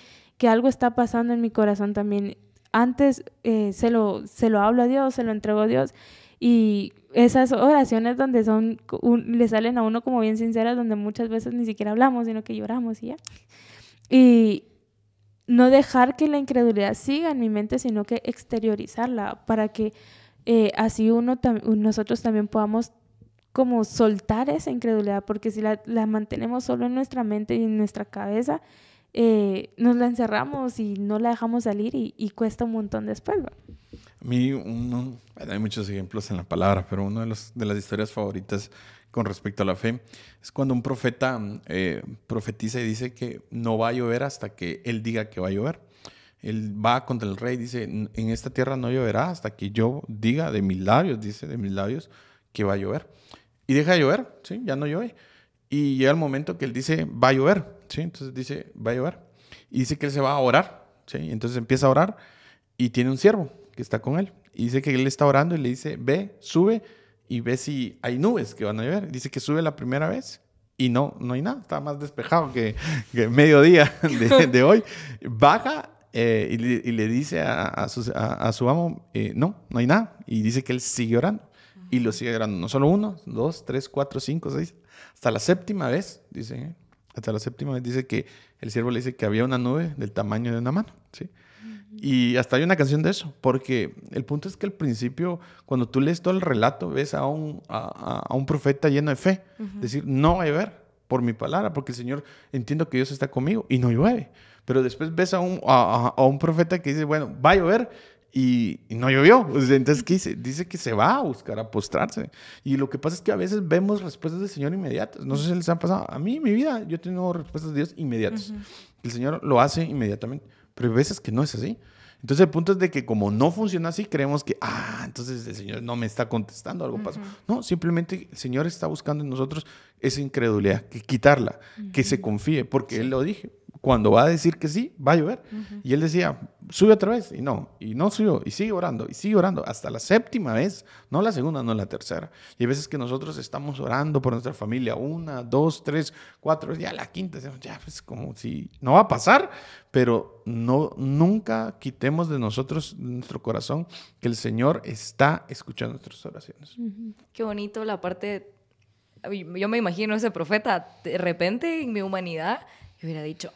algo está pasando en mi corazón también, antes se lo hablo a Dios, se lo entrego a Dios. Y esas oraciones donde le salen a uno como bien sinceras, donde muchas veces ni siquiera hablamos, sino que lloramos y ya. Y no dejar que la incredulidad siga en mi mente, sino que exteriorizarla para que así nosotros también podamos como soltar esa incredulidad, porque si la mantenemos solo en nuestra mente y en nuestra cabeza, nos la encerramos y no la dejamos salir y cuesta un montón después, ¿no? A mí, hay muchos ejemplos en la palabra, pero una de las historias favoritas con respecto a la fe es cuando un profeta profetiza y dice que no va a llover hasta que él diga que va a llover. Él va contra el rey y dice, en esta tierra no lloverá hasta que yo diga de mis labios, que va a llover. Y deja de llover, ¿sí? Ya no llueve. Y llega el momento que él dice, va a llover, ¿sí? Entonces dice, va a llover. Y dice que él se va a orar, ¿sí? Entonces empieza a orar y tiene un siervo que está con él. Y dice que él está orando y le dice, ve, sube y ve si hay nubes que van a llover. Dice que sube la primera vez y no hay nada. Está más despejado que mediodía de hoy. Baja y le dice a su amo, no hay nada. Y dice que él sigue orando. Y lo sigue orando. No solo 1, 2, 3, 4, 5, 6. Hasta la séptima vez, dice. Hasta la séptima vez dice que el siervo le dice que había una nube del tamaño de una mano, ¿sí? Y hasta hay una canción de eso, porque el punto es que al principio, cuando tú lees todo el relato, ves a un profeta lleno de fe, decir, no va a llover por mi palabra, porque el Señor, entiendo que Dios está conmigo, y no llueve. Pero después ves a un profeta que dice, bueno, va a llover, y no llovió. Entonces, ¿qué dice? Dice que se va a buscar a postrarse. Y lo que pasa es que a veces vemos respuestas del Señor inmediatas. No sé si les ha pasado. A mí, en mi vida, yo he tenido respuestas de Dios inmediatas. El Señor lo hace inmediatamente. Pero hay veces que no es así. Entonces el punto es de que como no funciona así, creemos que, entonces el Señor no me está contestando, algo pasó. No, simplemente el Señor está buscando en nosotros esa incredulidad, que quitarla, que se confíe, porque Él lo dije. Cuando va a decir que sí, va a llover. Y Él decía, sube otra vez, y no subió, y sigue orando, hasta la 7ª vez, no la segunda, no la tercera. Y hay veces que nosotros estamos orando por nuestra familia, 1, 2, 3, 4, ya la 5ª, ya pues como si no va a pasar, pero nunca quitemos de nosotros, de nuestro corazón, que el Señor está escuchando nuestras oraciones. Qué bonito la parte, yo me imagino ese profeta, de repente en mi humanidad, yo hubiera dicho,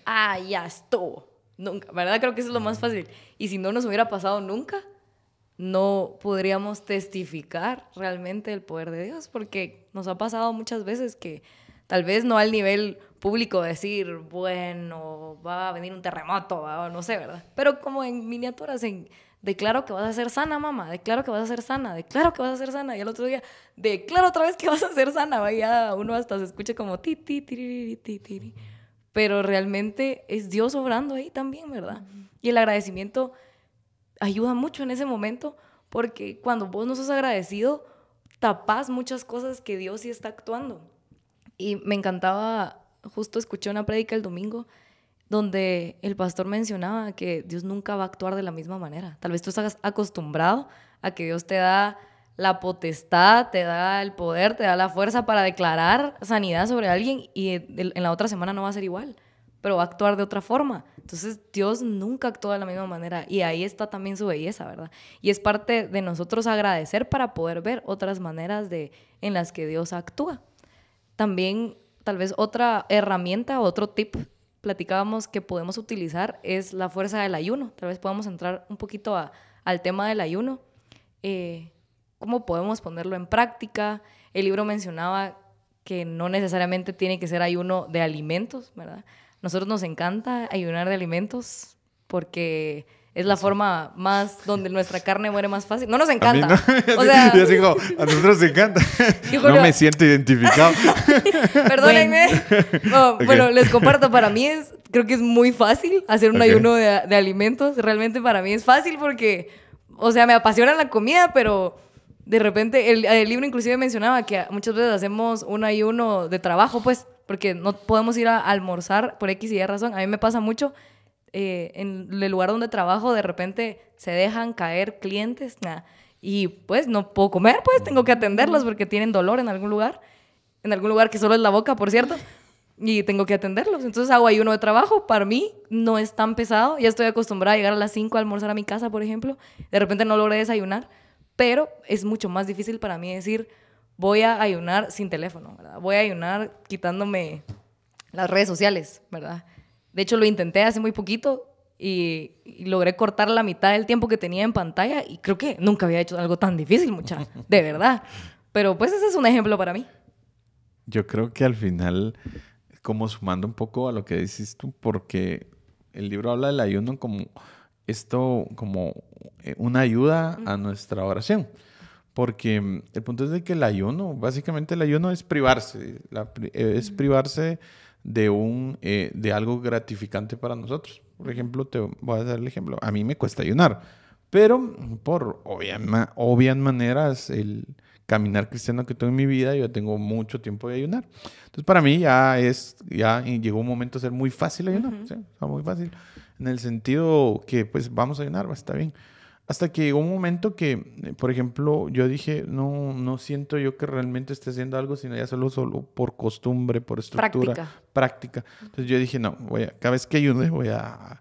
ya estuvo. Nunca, ¿verdad? Creo que eso es lo más fácil. Y si no nos hubiera pasado nunca, no podríamos testificar realmente el poder de Dios, porque nos ha pasado muchas veces que tal vez no al nivel público decir, bueno, va a venir un terremoto, o no sé, ¿verdad? Pero como en miniaturas, declaro que vas a ser sana, mamá, declaro que vas a ser sana, declaro que vas a ser sana, y el otro día, declaro otra vez que vas a ser sana, vaya, uno hasta se escucha como ti, ti, tiriri, ti, tiri. Pero realmente es Dios obrando ahí también, ¿verdad? Y el agradecimiento ayuda mucho en ese momento, porque cuando vos no sos agradecido, tapás muchas cosas que Dios sí está actuando. Y me encantaba, justo escuché una prédica el domingo, donde el pastor mencionaba que Dios nunca va a actuar de la misma manera. Tal vez tú estás acostumbrado a que Dios te da la potestad, te da el poder, te da la fuerza para declarar sanidad sobre alguien, y en la otra semana no va a ser igual, pero va a actuar de otra forma. Entonces Dios nunca actúa de la misma manera, y ahí está también su belleza, ¿verdad? Y es parte de nosotros agradecer para poder ver otras maneras en las que Dios actúa. También tal vez otra herramienta, otro tip, platicábamos que podemos utilizar es la fuerza del ayuno. Tal vez podamos entrar un poquito al tema del ayuno. ¿Cómo podemos ponerlo en práctica? El libro mencionaba que no necesariamente tiene que ser ayuno de alimentos, ¿verdad? Nosotros nos encanta ayunar de alimentos porque es la forma más donde nuestra carne muere más fácil. No nos encanta. No. O sea, yo digo, a nosotros nos encanta. No me siento identificado. Perdónenme. Bueno, les comparto. Para mí creo que es muy fácil hacer un ayuno de alimentos. Realmente para mí es fácil porque, o sea, me apasiona la comida, pero de repente el libro inclusive mencionaba que muchas veces hacemos un ayuno de trabajo, pues, porque no podemos ir a almorzar por X y Y razón. A mí me pasa mucho. En el lugar donde trabajo, de repente se dejan caer clientes, y pues no puedo comer, pues tengo que atenderlos porque tienen dolor en algún lugar que solo es la boca, por cierto, y tengo que atenderlos. Entonces hago ayuno de trabajo. Para mí no es tan pesado, ya estoy acostumbrada a llegar a las 5 a almorzar a mi casa, por ejemplo. De repente no logré desayunar, pero es mucho más difícil para mí decir, voy a ayunar sin teléfono, ¿verdad? Voy a ayunar quitándome las redes sociales, ¿verdad? De hecho, lo intenté hace muy poquito y logré cortar la mitad del tiempo que tenía en pantalla, y creo que nunca había hecho algo tan difícil, muchacha, de verdad. Pero pues ese es un ejemplo para mí. Yo creo que al final, como sumando un poco a lo que dices tú, porque el libro habla del ayuno como una ayuda a nuestra oración. Porque el punto es de que básicamente el ayuno es privarse, es privarse de algo gratificante para nosotros. Por ejemplo, te voy a dar el ejemplo. A mí me cuesta ayunar, pero por obvias maneras, el caminar cristiano que tengo en mi vida, yo tengo mucho tiempo de ayunar. Entonces, para mí ya llegó un momento a ser muy fácil ayunar. ¿Sí? O sea, muy fácil. En el sentido que, pues, vamos a ayunar, está bien. Hasta que llegó un momento que, por ejemplo, yo dije, no siento yo que realmente esté haciendo algo, sino ya solo por costumbre, por estructura, práctica. Entonces yo dije, cada vez que ayune voy a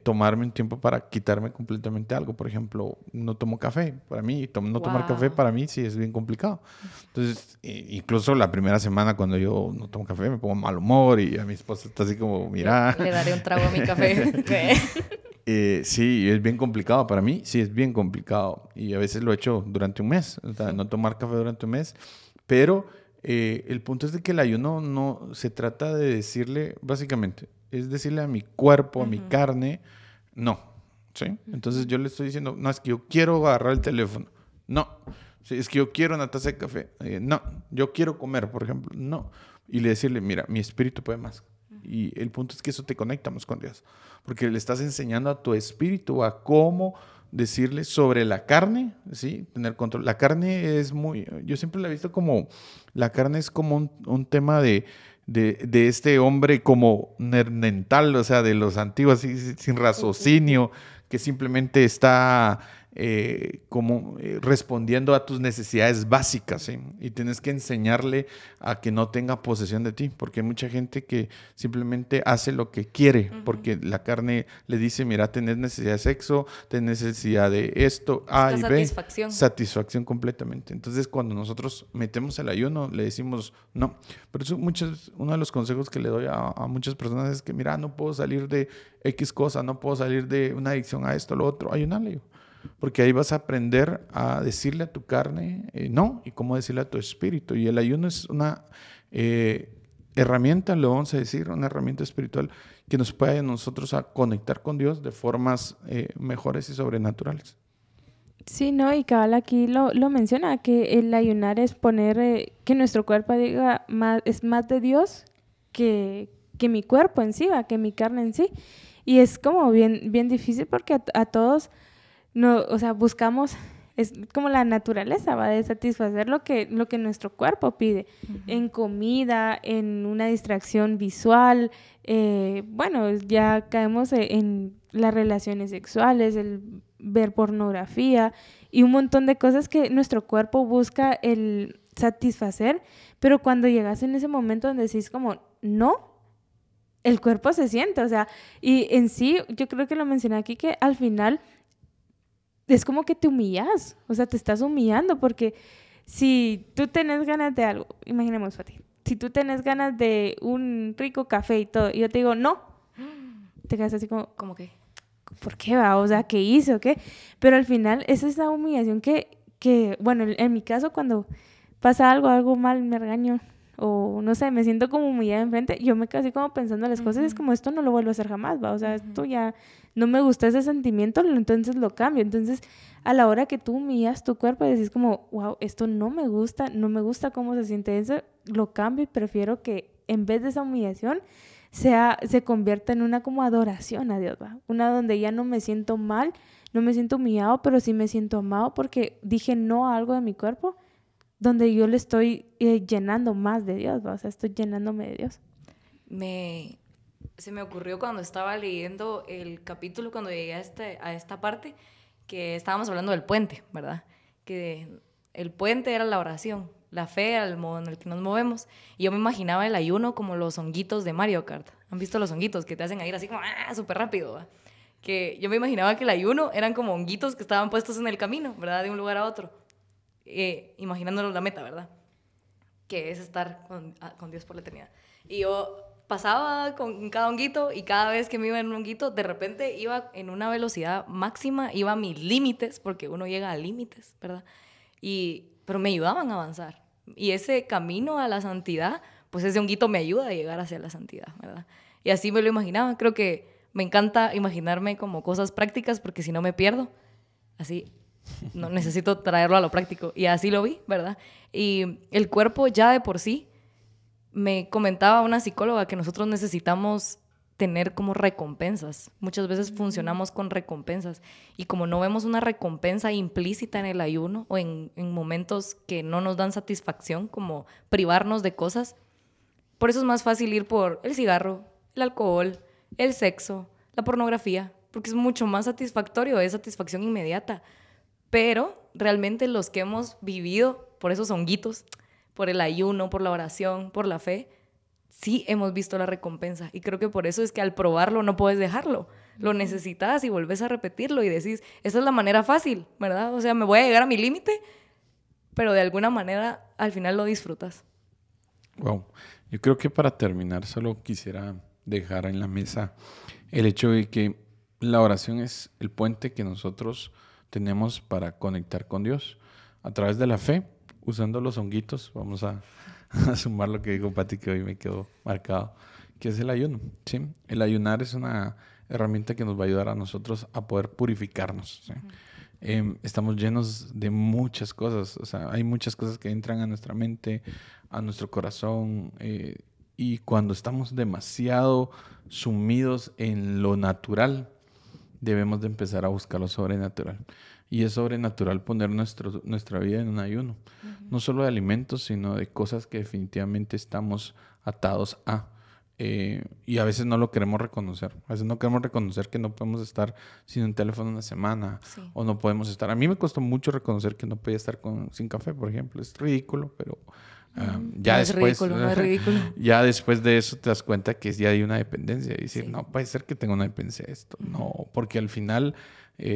tomarme un tiempo para quitarme completamente algo. Por ejemplo, no tomo café. Para mí, tomar café para mí sí es bien complicado. Entonces, incluso la primera semana cuando yo no tomo café me pongo mal humor y a mi esposa está así como, mira. Le daré un trago a mi café. Sí, es bien complicado para mí. Sí, es bien complicado. Y a veces lo he hecho durante un mes. O sea, no tomar café durante un mes. Pero el punto es de que el ayuno no se trata de decirle, básicamente, es decirle a mi cuerpo, a mi carne, no. ¿Sí? Entonces yo le estoy diciendo, no, es que yo quiero agarrar el teléfono. No. Sí, es que yo quiero una taza de café. No. Yo quiero comer, por ejemplo. No. Y le decirle, mira, mi espíritu puede más. Y el punto es que eso te conectamos con Dios. Porque le estás enseñando a tu espíritu a cómo decirle sobre la carne, ¿sí? Tener control. La carne es yo siempre la he visto como, la carne es como un tema de este hombre como nerdental, o sea, de los antiguos, así, sin raciocinio, que simplemente está respondiendo a tus necesidades básicas, ¿sí? Y tienes que enseñarle a que no tenga posesión de ti, porque hay mucha gente que simplemente hace lo que quiere, porque la carne le dice, mira, tenés necesidad de sexo, tenés necesidad de esto, A y B. Satisfacción completamente. Entonces, cuando nosotros metemos el ayuno, le decimos no. Por eso uno de los consejos que le doy a muchas personas es que, mira, no puedo salir de X cosa, no puedo salir de una adicción a esto, a lo otro, ayunale. Porque ahí vas a aprender a decirle a tu carne no, y cómo decirle a tu espíritu. Y el ayuno es una herramienta, lo vamos a decir, una herramienta espiritual que nos puede a nosotros a conectar con Dios de formas mejores y sobrenaturales. Sí, no, y cabal aquí lo menciona, que el ayunar es poner que nuestro cuerpo diga es más de Dios que mi cuerpo en sí, que mi carne en sí. Y es como bien difícil porque a todos no, o sea, buscamos, es como la naturaleza, va de satisfacer lo que nuestro cuerpo pide, en comida, en una distracción visual, bueno, ya caemos en las relaciones sexuales, el ver pornografía y un montón de cosas que nuestro cuerpo busca el satisfacer, pero cuando llegas en ese momento donde decís como, no, el cuerpo se siente, o sea, y en sí, yo creo que lo mencioné aquí, que al final es como que te humillas, o sea, te estás humillando, porque si tú tenés ganas de algo, imaginemos, Fati, si tú tenés ganas de un rico café y todo, y yo te digo, no, te quedas así como, ¿Cómo qué? ¿Por qué va? O sea, ¿qué hice o qué? Pero al final es esa humillación que bueno, en mi caso, cuando pasa algo mal, me regaño, o no sé, me siento como humillada enfrente, yo me quedo así como pensando las cosas, es como, esto no lo vuelvo a hacer jamás, va, o sea, esto ya no me gusta ese sentimiento, entonces lo cambio. Entonces, a la hora que tú humillas tu cuerpo y decís como, wow, esto no me gusta cómo se siente eso, lo cambio y prefiero que en vez de esa humillación se convierta en una como adoración a Dios, ¿va? Una donde ya no me siento mal, no me siento humillado, pero sí me siento amado porque dije no a algo de mi cuerpo, donde yo le estoy llenando más de Dios, ¿va? O sea, estoy llenándome de Dios. Se me ocurrió cuando estaba leyendo el capítulo, cuando llegué a esta parte, que estábamos hablando del puente, ¿verdad? Que el puente era la oración, la fe era el modo en el que nos movemos. Y yo me imaginaba el ayuno como los honguitos de Mario Kart. ¿Han visto los honguitos que te hacen ir así como súper rápido, ¿va? Que yo me imaginaba que el ayuno eran como honguitos que estaban puestos en el camino, ¿verdad? De un lugar a otro. Imaginándonos la meta, ¿verdad? Que es estar con Dios por la eternidad. Y yo pasaba con cada honguito y cada vez que me iba en un honguito, de repente iba en una velocidad máxima, iba a mis límites, porque uno llega a límites, ¿verdad? Pero me ayudaban a avanzar. Y ese camino a la santidad, pues ese honguito me ayuda a llegar hacia la santidad, ¿verdad? Y así me lo imaginaba. Creo que me encanta imaginarme como cosas prácticas, porque si no me pierdo. Así no necesito traerlo a lo práctico. Y así lo vi, ¿verdad? Y el cuerpo ya de por sí, me comentaba una psicóloga que nosotros necesitamos tener como recompensas. Muchas veces funcionamos con recompensas. Y como no vemos una recompensa implícita en el ayuno o en momentos que no nos dan satisfacción, como privarnos de cosas, por eso es más fácil ir por el cigarro, el alcohol, el sexo, la pornografía, porque es mucho más satisfactorio, es satisfacción inmediata. Pero realmente los que hemos vivido por esos honguitos, por el ayuno, por la oración, por la fe, sí hemos visto la recompensa. Y creo que por eso es que al probarlo no puedes dejarlo. Lo necesitas y volvés a repetirlo y decís, esa es la manera fácil, ¿verdad? O sea, me voy a llegar a mi límite, pero de alguna manera al final lo disfrutas. Wow. Yo creo que para terminar solo quisiera dejar en la mesa el hecho de que la oración es el puente que nosotros tenemos para conectar con Dios a través de la fe, usando los honguitos. Vamos a sumar lo que dijo Pati, que hoy me quedó marcado, que es el ayuno, ¿sí? El ayunar es una herramienta que nos va a ayudar a nosotros a poder purificarnos, ¿sí? Estamos llenos de muchas cosas, o sea, hay muchas cosas que entran a nuestra mente, a nuestro corazón, y cuando estamos demasiado sumidos en lo natural, debemos de empezar a buscar lo sobrenatural. Y es sobrenatural poner nuestra vida en un ayuno. No solo de alimentos, sino de cosas que definitivamente estamos atados a. y a veces no lo queremos reconocer. A veces no queremos reconocer que no podemos estar sin un teléfono una semana, Sí. o no podemos estar. A mí me costó mucho reconocer que no podía estar sin café, por ejemplo. Es ridículo, pero ya No después... es ridículo, no es ridículo. Ya después de eso te das cuenta que ya hay una dependencia. Y decir, Sí. no, puede ser que tenga una dependencia de esto. No, porque al final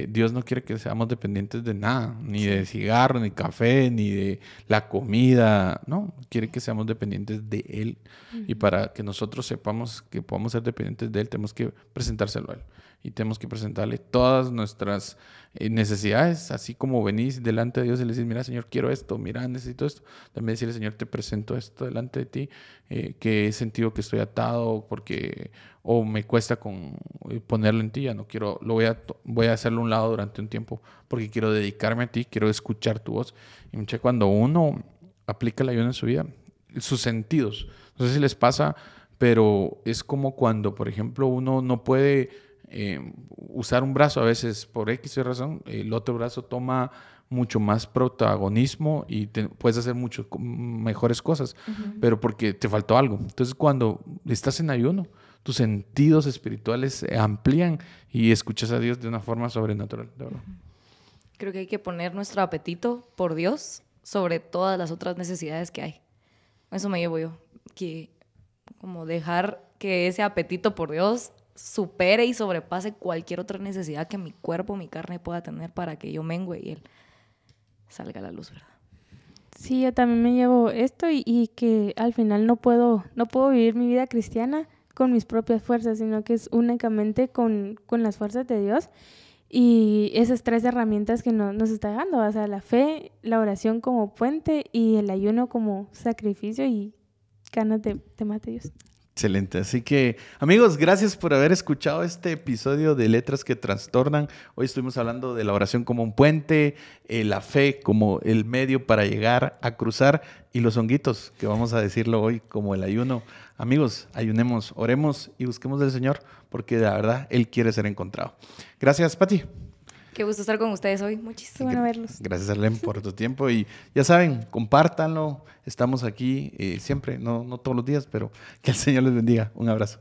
Dios no quiere que seamos dependientes de nada. Ni de cigarro, ni café, ni de la comida. No, quiere que seamos dependientes de Él. Y para que nosotros sepamos que podamos ser dependientes de Él, tenemos que presentárselo a Él. Y tenemos que presentarle todas nuestras necesidades, así como venís delante de Dios y le decís, mira, Señor, quiero esto, mira, necesito esto. También decirle, Señor, te presento esto delante de ti, que he sentido que estoy atado porque o me cuesta ponerlo en ti, ya no quiero, voy a hacerlo a un lado durante un tiempo porque quiero dedicarme a ti, quiero escuchar tu voz. Y mucha, cuando uno aplica el ayuno en su vida, sus sentidos, no sé si les pasa, pero es como cuando, por ejemplo, uno no puede usar un brazo a veces por X razón, el otro brazo toma mucho más protagonismo y puedes hacer mucho mejores cosas, pero porque te faltó algo. Entonces, cuando estás en ayuno, tus sentidos espirituales se amplían y escuchas a Dios de una forma sobrenatural, de verdad. Creo que hay que poner nuestro apetito por Dios sobre todas las otras necesidades que hay. Eso me llevo yo, que como dejar que ese apetito por Dios supere y sobrepase cualquier otra necesidad que mi cuerpo, mi carne pueda tener para que yo mengue y Él salga a la luz, ¿verdad? Sí, yo también me llevo esto y que al final no puedo vivir mi vida cristiana con mis propias fuerzas, sino que es únicamente con las fuerzas de Dios y esas 3 herramientas que nos está dando, o sea, la fe, la oración como puente y el ayuno como sacrificio y ganas de mate Dios. Excelente. Así que, amigos, gracias por haber escuchado este episodio de Letras que Trastornan. Hoy estuvimos hablando de la oración como un puente, la fe como el medio para llegar a cruzar y los honguitos, que vamos a decirlo hoy como el ayuno. Amigos, ayunemos, oremos y busquemos del Señor, porque la verdad Él quiere ser encontrado. Gracias, Pati. Qué gusto estar con ustedes hoy. Muchísimo. Qué bueno verlos. Gracias, Arlene, por tu tiempo. Y ya saben, compártanlo. Estamos aquí siempre, no todos los días, pero que el Señor les bendiga. Un abrazo.